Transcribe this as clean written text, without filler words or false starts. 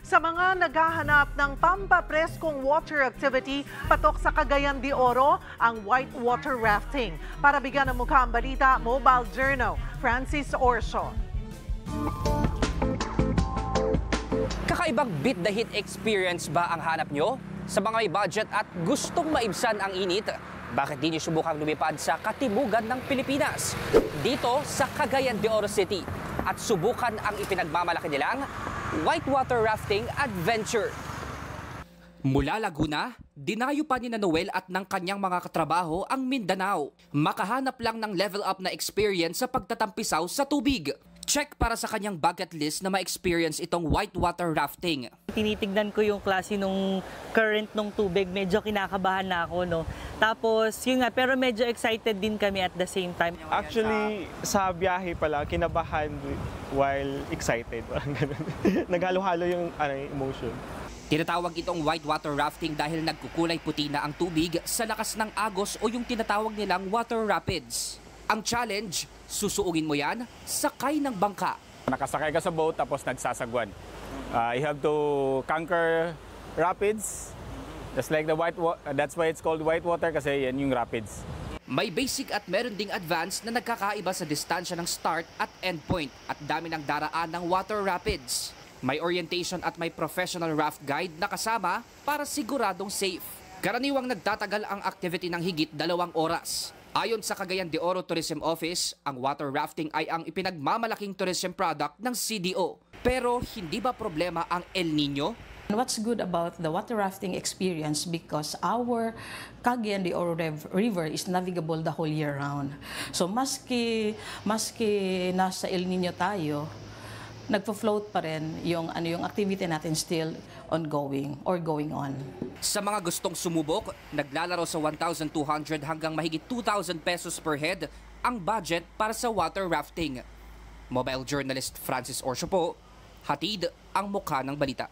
Sa mga naghahanap ng pampapreskong water activity, patok sa Cagayan de Oro ang whitewater rafting. Para bigyan ng mukha ang balita, Mobile Journal, Francis Orso. Kakaibang beat the heat experience ba ang hanap nyo? Sa mga may budget at gustong maibsan ang init, bakit di nyo subukang lumipad sa katimugan ng Pilipinas? Dito sa Cagayan de Oro City at subukan ang ipinagmamalaki nilang whitewater rafting adventure. Mula Laguna, dinayo pa ni Noel at ng kanyang mga katrabaho ang Mindanao. Makahanap lang ng level up na experience sa pagtatampisaw sa tubig. Check para sa kanyang bucket list na ma-experience itong whitewater rafting. Tinitignan ko yung klase nung current nung tubig, medyo kinakabahan na ako, no? Tapos, yun nga, pero medyo excited din kami at the same time. Actually, sa biyahe pala, kinabahan while excited. Naghalo-halo yung emotion. Tinatawag itong whitewater rafting dahil nagkukulay puti na ang tubig sa lakas ng agos o yung tinatawag nilang water rapids. Ang challenge, susuugin mo yan, sakay ng bangka. Nakasakay ka sa boat tapos nagsasagwan. You have to conquer rapids. Just like that's why it's called whitewater kasi yan yung rapids. May basic at meron ding advanced na nagkakaiba sa distansya ng start at end point at dami ng daraan ng water rapids. May orientation at may professional raft guide na kasama para siguradong safe. Karaniwang nagtatagal ang activity ng higit 2 oras. Ayon sa Cagayan de Oro Tourism Office, ang water rafting ay ang ipinagmamalaking tourism product ng CDO. Pero hindi ba problema ang El Nino? What's good about the water rafting experience because our Cagayan de Oro River is navigable the whole year round. So maski nasa El Nino tayo, nagpo-float pa rin yung activity natin still ongoing or going on. Sa mga gustong sumubok, naglalaro sa 1,200 hanggang mahigit 2,000 pesos per head ang budget para sa water rafting. Mobile journalist Francis Orso po, hatid ang mukha ng balita.